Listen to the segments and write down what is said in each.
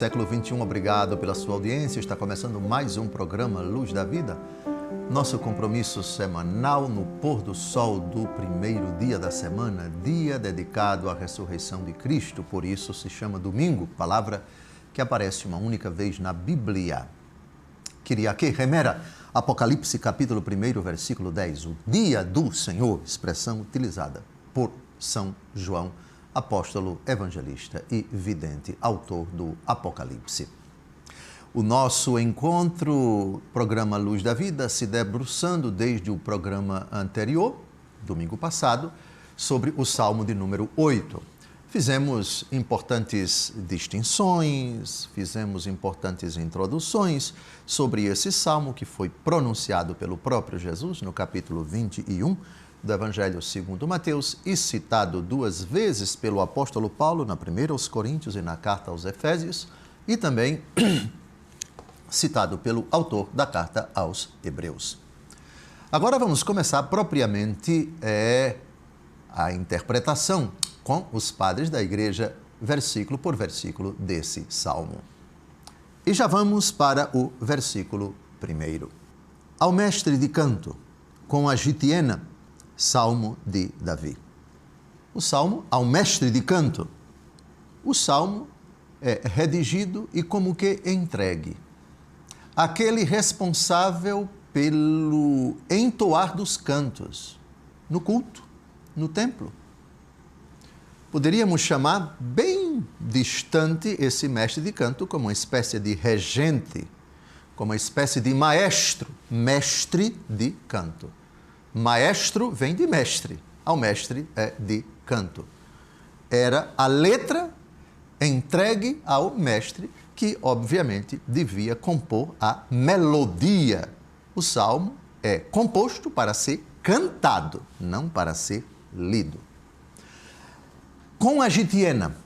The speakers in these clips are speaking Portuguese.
Século 21, obrigado pela sua audiência. Está começando mais um programa Luz da Vida. Nosso compromisso semanal no pôr do sol do primeiro dia da semana, dia dedicado à ressurreição de Cristo. Por isso se chama domingo, palavra que aparece uma única vez na Bíblia. Kyriake remera, Apocalipse capítulo 1, versículo 10. O dia do Senhor, expressão utilizada por São João, apóstolo, evangelista e vidente, autor do Apocalipse. O nosso encontro, programa Luz da Vida, se debruçando desde o programa anterior, domingo passado, sobre o Salmo de número 8. Fizemos importantes distinções, fizemos importantes introduções sobre esse salmo que foi pronunciado pelo próprio Jesus no capítulo 21 do Evangelho segundo Mateus e citado duas vezes pelo apóstolo Paulo, na primeira aos Coríntios e na carta aos Efésios, e também citado pelo autor da carta aos Hebreus. Agora vamos começar propriamente a interpretação com os padres da igreja, versículo por versículo desse salmo. E já vamos para o versículo 1. Ao mestre de canto, com a gitiena, salmo de Davi. O salmo ao mestre de canto. O salmo é redigido e como que entregue. Aquele responsável pelo entoar dos cantos no culto, no templo. Poderíamos chamar bem distante esse mestre de canto como uma espécie de regente, como uma espécie de maestro, mestre de canto. Maestro vem de mestre, ao mestre é de canto. Era a letra entregue ao mestre que, obviamente, devia compor a melodia. O salmo é composto para ser cantado, não para ser lido. Com a gitiena.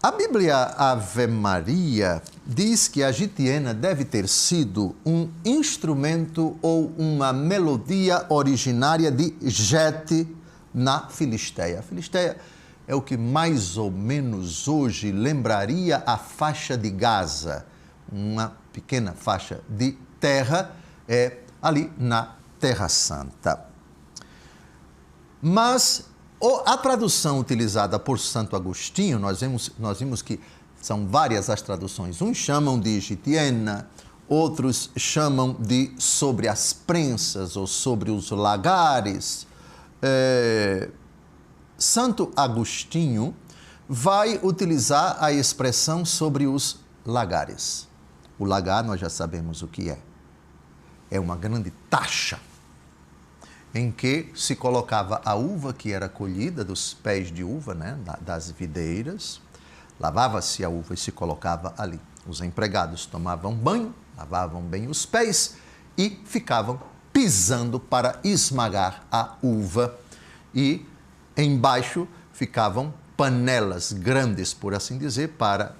A Bíblia Ave Maria diz que a gitiena deve ter sido um instrumento ou uma melodia originária de Gete na Filisteia. A Filisteia é o que mais ou menos hoje lembraria a faixa de Gaza, uma pequena faixa de terra ali na Terra Santa. Mas a tradução utilizada por Santo Agostinho, nós vimos que são várias as traduções. Uns chamam de gitiena, outros chamam de sobre as prensas ou sobre os lagares. Santo Agostinho vai utilizar a expressão sobre os lagares. O lagar nós já sabemos o que é. É uma grande taxa em que se colocava a uva que era colhida dos pés de uva, né, das videiras, lavava-se a uva e se colocava ali. Os empregados tomavam banho, lavavam bem os pés e ficavam pisando para esmagar a uva. E embaixo ficavam panelas grandes, por assim dizer, para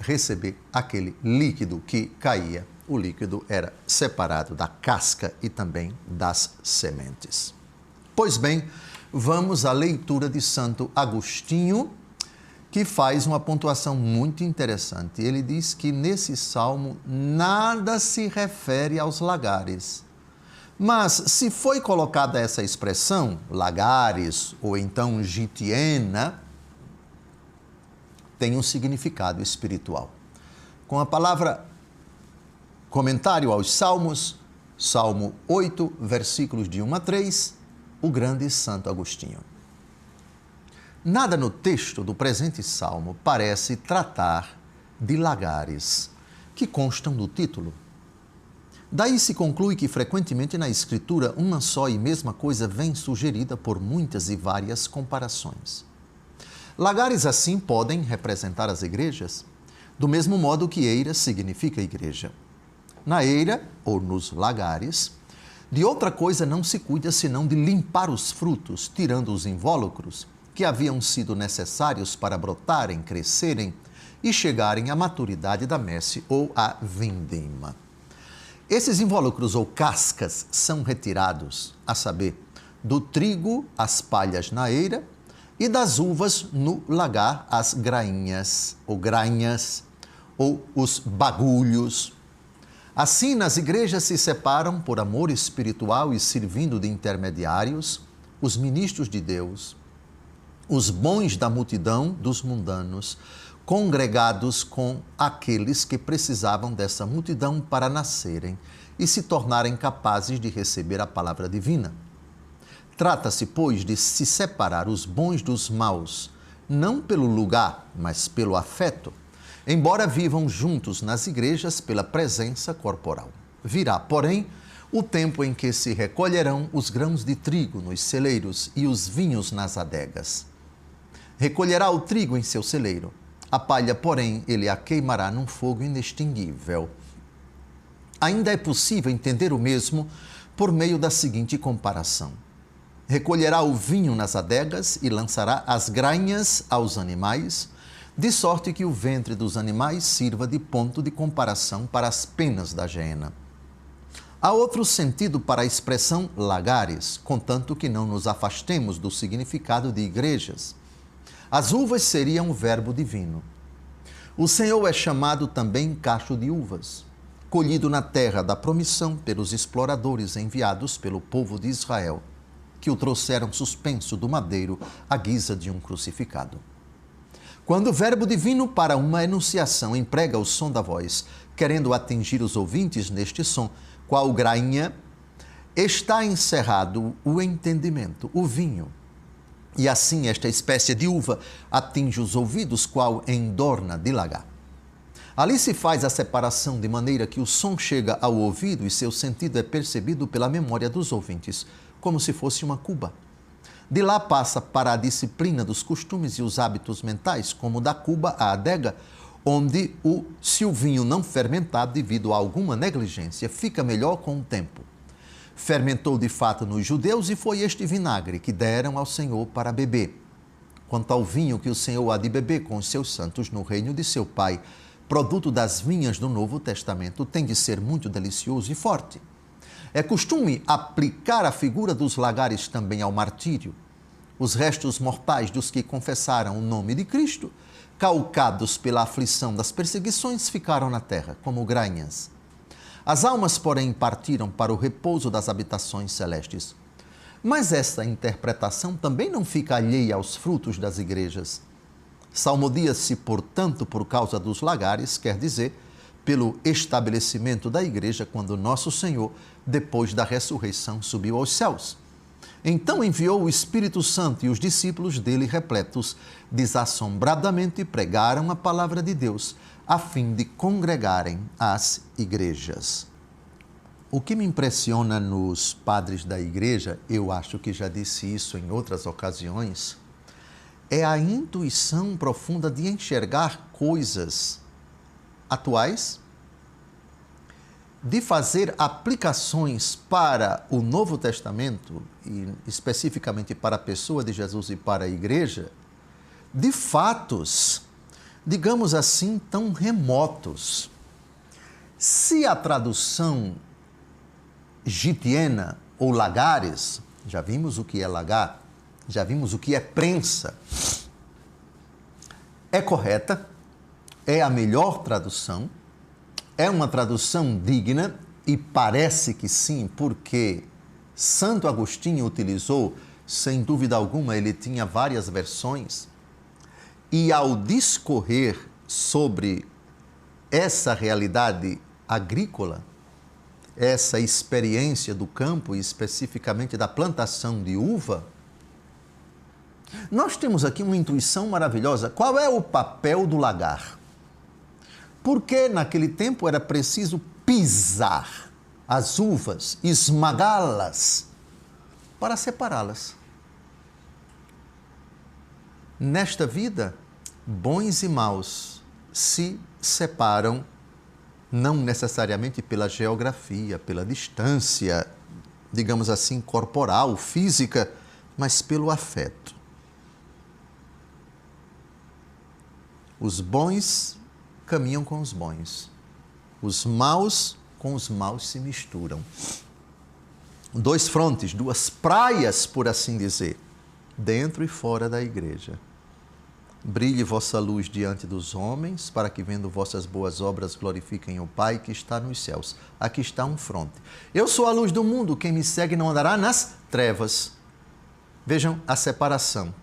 receber aquele líquido que caía. O líquido era separado da casca e também das sementes. Pois bem, vamos à leitura de Santo Agostinho, que faz uma pontuação muito interessante. Ele diz que nesse salmo nada se refere aos lagares. Mas se foi colocada essa expressão, lagares ou então gitiena, tem um significado espiritual. Com a palavra comentário aos Salmos, Salmo 8, versículos de 1 a 3, o grande Santo Agostinho. Nada no texto do presente salmo parece tratar de lagares, que constam do título. Daí se conclui que frequentemente na Escritura uma só e mesma coisa vem sugerida por muitas e várias comparações. Lagares assim podem representar as igrejas, do mesmo modo que eira significa igreja. Na eira, ou nos lagares, de outra coisa não se cuida senão de limpar os frutos, tirando os invólucros que haviam sido necessários para brotarem, crescerem e chegarem à maturidade da messe ou à vindima. Esses invólucros ou cascas são retirados, a saber, do trigo as palhas na eira e das uvas no lagar as grainhas ou granhas ou os bagulhos. Assim, nas igrejas se separam por amor espiritual e servindo de intermediários os ministros de Deus, os bons da multidão dos mundanos, congregados com aqueles que precisavam dessa multidão para nascerem e se tornarem capazes de receber a palavra divina. Trata-se, pois, de se separar os bons dos maus, não pelo lugar, mas pelo afeto, embora vivam juntos nas igrejas pela presença corporal. Virá, porém, o tempo em que se recolherão os grãos de trigo nos celeiros e os vinhos nas adegas. Recolherá o trigo em seu celeiro, a palha, porém, ele a queimará num fogo inextinguível. Ainda é possível entender o mesmo por meio da seguinte comparação. Recolherá o vinho nas adegas e lançará as grainhas aos animais, de sorte que o ventre dos animais sirva de ponto de comparação para as penas da geena. Há outro sentido para a expressão lagares, contanto que não nos afastemos do significado de igrejas. As uvas seriam o verbo divino. O Senhor é chamado também cacho de uvas, colhido na terra da promissão pelos exploradores enviados pelo povo de Israel, que o trouxeram suspenso do madeiro à guisa de um crucificado. Quando o verbo divino para uma enunciação emprega o som da voz, querendo atingir os ouvintes neste som, qual grainha, está encerrado o entendimento, o vinho. E assim esta espécie de uva atinge os ouvidos, qual endorna de lagar. Ali se faz a separação de maneira que o som chega ao ouvido e seu sentido é percebido pela memória dos ouvintes, como se fosse uma cuba. De lá passa para a disciplina dos costumes e os hábitos mentais, como da cuba à adega, onde se o vinho não fermentado devido a alguma negligência fica melhor com o tempo. Fermentou de fato nos judeus e foi este vinagre que deram ao Senhor para beber. Quanto ao vinho que o Senhor há de beber com os seus santos no reino de seu Pai, produto das vinhas do Novo Testamento, tem de ser muito delicioso e forte. É costume aplicar a figura dos lagares também ao martírio. Os restos mortais dos que confessaram o nome de Cristo, calcados pela aflição das perseguições, ficaram na terra, como grainhas. As almas, porém, partiram para o repouso das habitações celestes. Mas esta interpretação também não fica alheia aos frutos das igrejas. Salmodia-se, portanto, por causa dos lagares, quer dizer, pelo estabelecimento da igreja quando nosso Senhor, depois da ressurreição, subiu aos céus. Então enviou o Espírito Santo e os discípulos dele repletos, desassombradamente pregaram a palavra de Deus, a fim de congregarem as igrejas. O que me impressiona nos padres da igreja, eu acho que já disse isso em outras ocasiões, é a intuição profunda de enxergar coisas atuais, de fazer aplicações para o Novo Testamento, e especificamente para a pessoa de Jesus e para a igreja, de fatos, digamos assim, tão remotos. Se a tradução gitiena ou lagares, já vimos o que é lagar, já vimos o que é prensa, é correta, é a melhor tradução, é uma tradução digna e parece que sim, porque Santo Agostinho utilizou, sem dúvida alguma, ele tinha várias versões, e ao discorrer sobre essa realidade agrícola, essa experiência do campo e especificamente da plantação de uva, nós temos aqui uma intuição maravilhosa. Qual é o papel do lagar? Porque naquele tempo era preciso pisar as uvas, esmagá-las para separá-las. Nesta vida, bons e maus se separam não necessariamente pela geografia, pela distância, digamos assim, corporal, física, mas pelo afeto. Os bons caminham com os bons. Os maus com os maus se misturam. Dois frontes, duas praias, por assim dizer, dentro e fora da igreja. Brilhe vossa luz diante dos homens, para que, vendo vossas boas obras, glorifiquem o Pai que está nos céus. Aqui está um fronte. Eu sou a luz do mundo, quem me segue não andará nas trevas. Vejam a separação.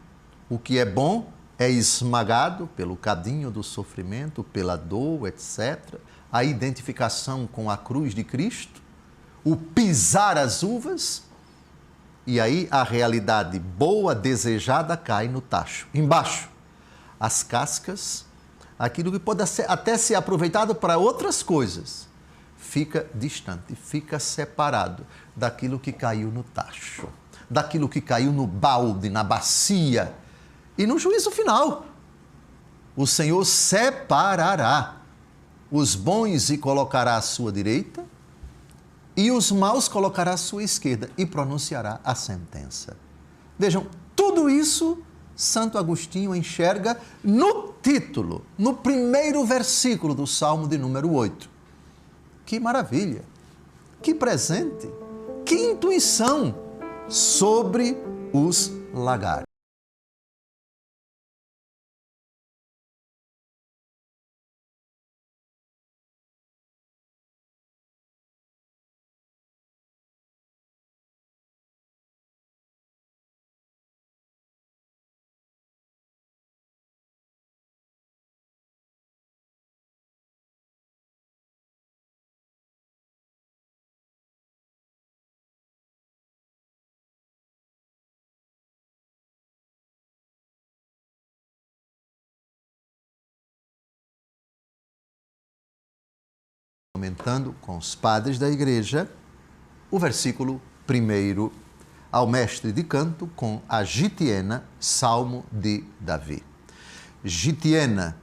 O que é bom é esmagado pelo cadinho do sofrimento, pela dor, etc. A identificação com a cruz de Cristo, o pisar as uvas, e aí a realidade boa, desejada, cai no tacho. Embaixo, as cascas, aquilo que pode até ser aproveitado para outras coisas, fica distante, fica separado daquilo que caiu no tacho, daquilo que caiu no balde, na bacia. E no juízo final, o Senhor separará os bons e colocará à sua direita, e os maus colocará à sua esquerda e pronunciará a sentença. Vejam, tudo isso Santo Agostinho enxerga no título, no primeiro versículo do Salmo de número 8. Que maravilha! Que presente! Que intuição sobre os lagares. Comentando com os padres da igreja, o versículo 1 ao mestre de canto com a gitiena, Salmo de Davi. Gitiena,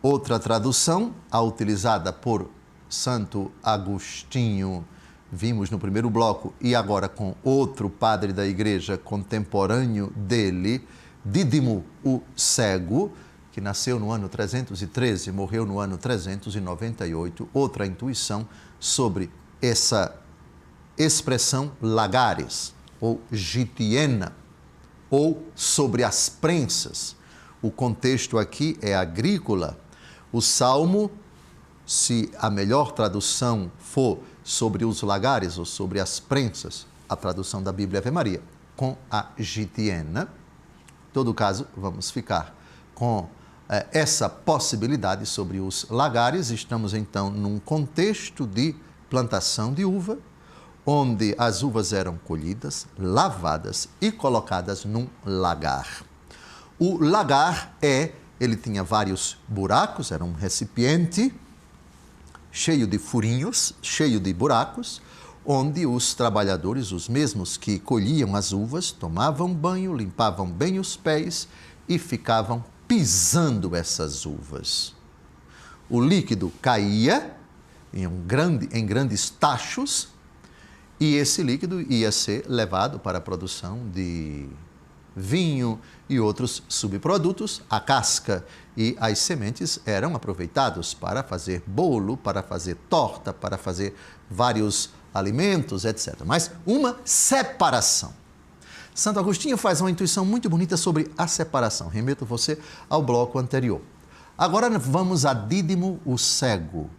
outra tradução, a utilizada por Santo Agostinho, vimos no primeiro bloco, e agora com outro padre da igreja contemporâneo dele, Dídimo o Cego, que nasceu no ano 313, morreu no ano 398, outra intuição sobre essa expressão lagares, ou gitiena, ou sobre as prensas. O contexto aqui é agrícola. O Salmo, se a melhor tradução for sobre os lagares ou sobre as prensas, a tradução da Bíblia Ave Maria, com a gitiena, em todo caso, vamos ficar com essa possibilidade sobre os lagares. Estamos então num contexto de plantação de uva, onde as uvas eram colhidas, lavadas e colocadas num lagar. O lagar ele tinha vários buracos, era um recipiente cheio de furinhos, cheio de buracos, onde os trabalhadores, os mesmos que colhiam as uvas, tomavam banho, limpavam bem os pés e ficavam pisando essas uvas. O líquido caía em grandes tachos e esse líquido ia ser levado para a produção de vinho e outros subprodutos. A casca e as sementes eram aproveitados para fazer bolo, para fazer torta, para fazer vários alimentos, etc. Mas uma separação. Santo Agostinho faz uma intuição muito bonita sobre a separação. Remeto você ao bloco anterior. Agora vamos a Dídimo o Cego,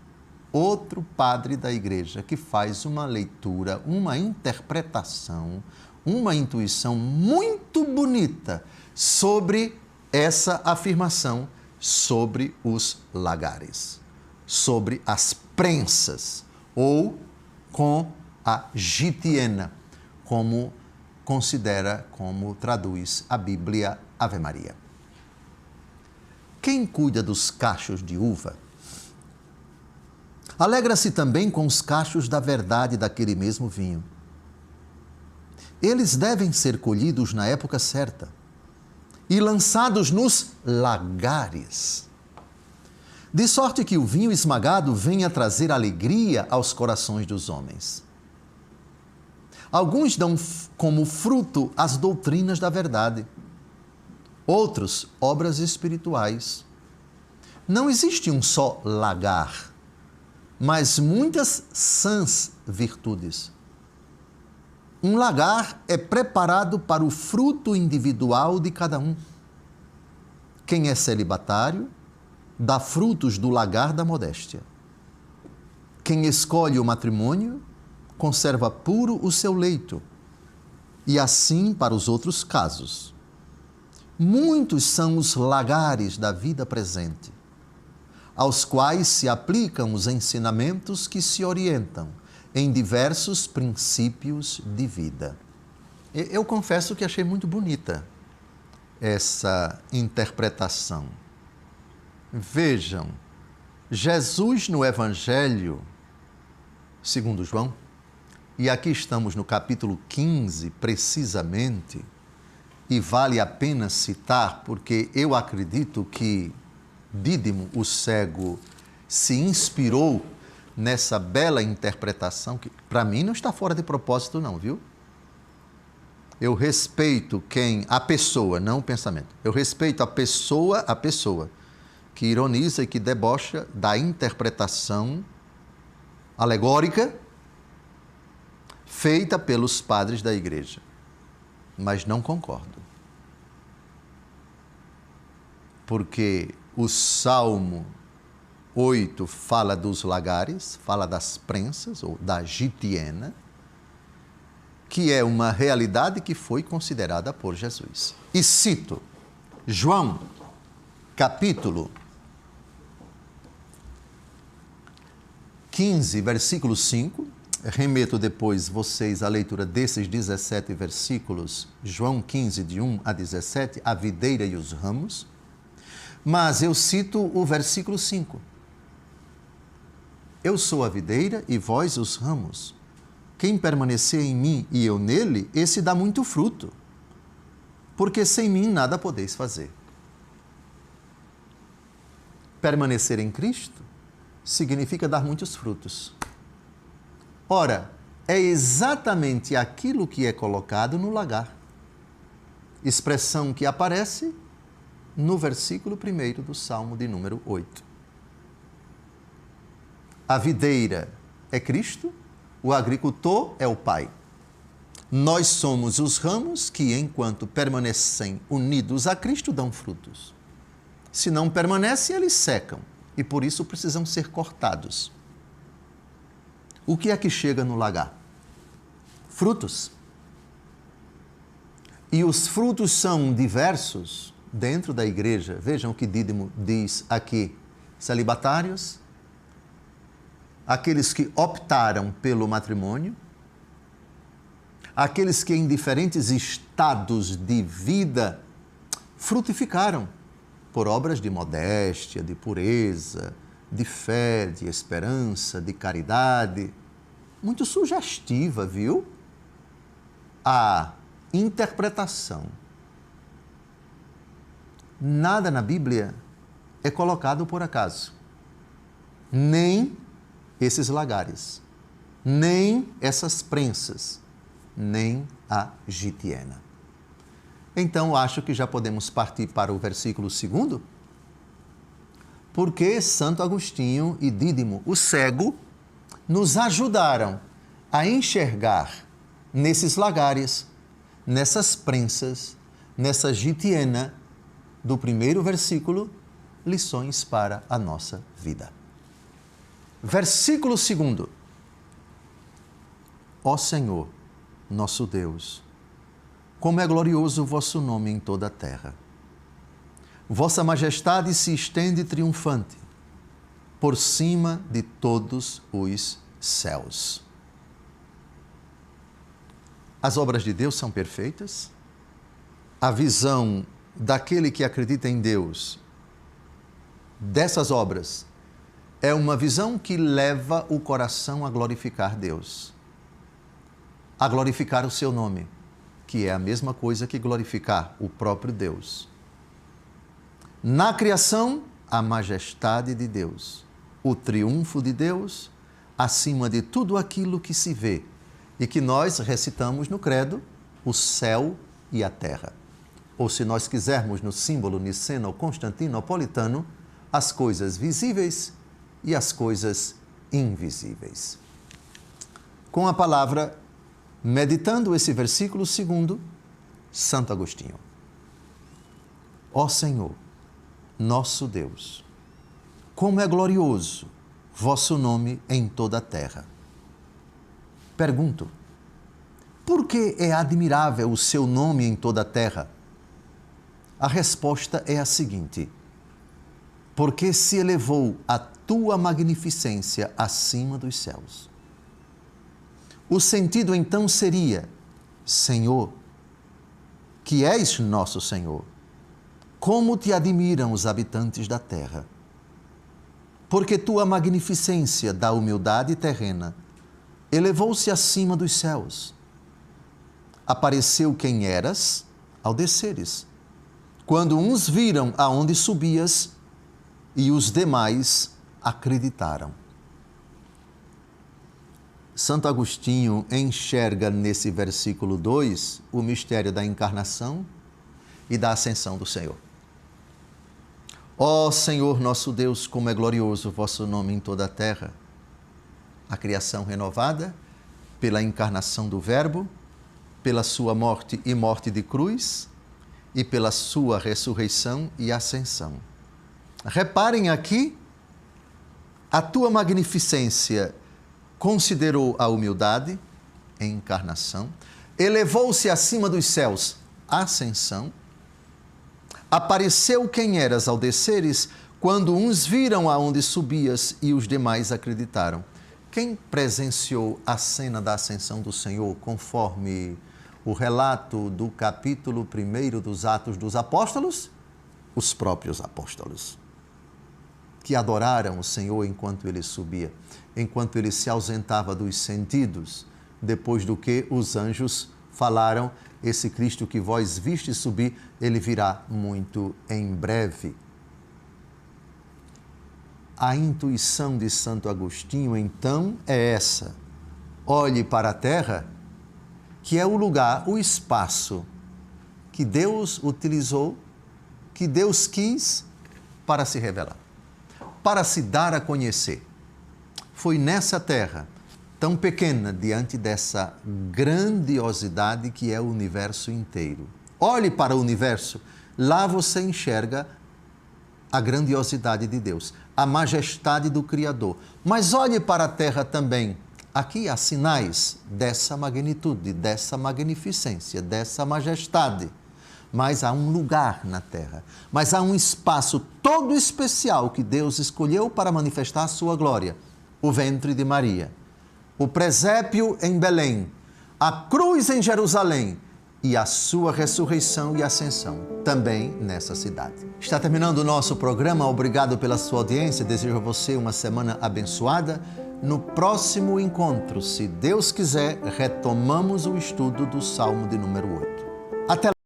outro padre da igreja que faz uma leitura, uma interpretação, uma intuição muito bonita sobre essa afirmação sobre os lagares, sobre as prensas, ou com a gitiena, como considera, como traduz a Bíblia Ave Maria. Quem cuida dos cachos de uva alegra-se também com os cachos da verdade daquele mesmo vinho. Eles devem ser colhidos na época certa e lançados nos lagares, de sorte que o vinho esmagado venha trazer alegria aos corações dos homens. Alguns dão como fruto as doutrinas da verdade, outros obras espirituais. Não existe um só lagar, mas muitas sãs virtudes. Um lagar é preparado para o fruto individual de cada um. Quem é celibatário dá frutos do lagar da modéstia. Quem escolhe o matrimônio conserva puro o seu leito. E assim para os outros casos. Muitos são os lagares da vida presente, aos quais se aplicam os ensinamentos que se orientam em diversos princípios de vida. Eu confesso que achei muito bonita essa interpretação. Vejam, Jesus no Evangelho segundo João, e aqui estamos no capítulo 15 precisamente, e vale a pena citar porque eu acredito que Dídimo, o cego, se inspirou nessa bela interpretação, que para mim não está fora de propósito não, viu? Eu respeito a pessoa, não o pensamento. Eu respeito a pessoa que ironiza e que debocha da interpretação alegórica feita pelos padres da igreja. Mas não concordo. Porque o Salmo 8 fala dos lagares, fala das prensas ou da gitiena, que é uma realidade que foi considerada por Jesus. E cito João, capítulo 15, versículo 5. Remeto depois vocês à leitura desses 17 versículos, João 15, de 1 a 17, a videira e os ramos. Mas eu cito o versículo 5. Eu sou a videira e vós os ramos. Quem permanecer em mim e eu nele, esse dá muito fruto, porque sem mim nada podeis fazer. Permanecer em Cristo significa dar muitos frutos. Ora, é exatamente aquilo que é colocado no lagar. Expressão que aparece no versículo 1 do Salmo de número 8. A videira é Cristo, o agricultor é o Pai. Nós somos os ramos que, enquanto permanecem unidos a Cristo, dão frutos. Se não permanecem, eles secam e por isso precisam ser cortados. O que é que chega no lagar? Frutos. E os frutos são diversos dentro da igreja. Vejam o que Dídimo diz aqui. Celibatários, aqueles que optaram pelo matrimônio, aqueles que em diferentes estados de vida frutificaram por obras de modéstia, de pureza, de fé, de esperança, de caridade. Muito sugestiva, viu? A interpretação. Nada na Bíblia é colocado por acaso. Nem esses lagares, nem essas prensas, nem a gitiena. Então, acho que já podemos partir para o versículo 2, porque Santo Agostinho e Dídimo, o cego, nos ajudaram a enxergar nesses lagares, nessas prensas, nessa gitiena do primeiro versículo, lições para a nossa vida. Versículo 2. Ó Senhor, nosso Deus, como é glorioso o vosso nome em toda a terra. Vossa majestade se estende triunfante por cima de todos os céus. As obras de Deus são perfeitas. A visão daquele que acredita em Deus, dessas obras, é uma visão que leva o coração a glorificar Deus, a glorificar o seu nome, que é a mesma coisa que glorificar o próprio Deus. Na criação, a majestade de Deus, o triunfo de Deus acima de tudo aquilo que se vê e que nós recitamos no credo, o céu e a terra. Ou se nós quisermos no símbolo niceno-constantinopolitano, as coisas visíveis e as coisas invisíveis. Com a palavra, meditando esse versículo 2, Santo Agostinho. Ó Senhor, nosso Deus, como é glorioso vosso nome em toda a terra. Pergunto, por que é admirável o seu nome em toda a terra? A resposta é a seguinte: porque se elevou a tua magnificência acima dos céus. O sentido então seria: Senhor, que és nosso Senhor, como te admiram os habitantes da terra. Porque tua magnificência da humildade terrena elevou-se acima dos céus. Apareceu quem eras ao desceres, quando uns viram aonde subias e os demais acreditaram. Santo Agostinho enxerga nesse versículo 2 o mistério da encarnação e da ascensão do Senhor. Ó Senhor nosso Deus, como é glorioso o vosso nome em toda a terra. A criação renovada pela encarnação do Verbo, pela sua morte e morte de cruz e pela sua ressurreição e ascensão. Reparem aqui, a tua magnificência considerou a humildade, encarnação, elevou-se acima dos céus, ascensão, apareceu quem eras ao desceres, quando uns viram aonde subias e os demais acreditaram. Quem presenciou a cena da ascensão do Senhor, conforme o relato do capítulo 1 dos Atos dos Apóstolos? Os próprios apóstolos, que adoraram o Senhor enquanto ele subia, enquanto ele se ausentava dos sentidos, depois do que os anjos falaram: esse Cristo que vós viste subir, ele virá muito em breve. A intuição de Santo Agostinho, então, é essa: olhe para a terra, que é o lugar, o espaço que Deus utilizou, que Deus quis para se revelar, para se dar a conhecer. Foi nessa terra, tão pequena diante dessa grandiosidade que é o universo inteiro. Olhe para o universo, lá você enxerga a grandiosidade de Deus, a majestade do Criador. Mas olhe para a terra também. Aqui há sinais dessa magnitude, dessa magnificência, dessa majestade. Mas há um lugar na terra, mas há um espaço todo especial que Deus escolheu para manifestar a sua glória. O ventre de Maria, o presépio em Belém, a cruz em Jerusalém e a sua ressurreição e ascensão, também nessa cidade. Está terminando o nosso programa. Obrigado pela sua audiência. Desejo a você uma semana abençoada. No próximo encontro, se Deus quiser, retomamos o estudo do Salmo de número 8. Até lá.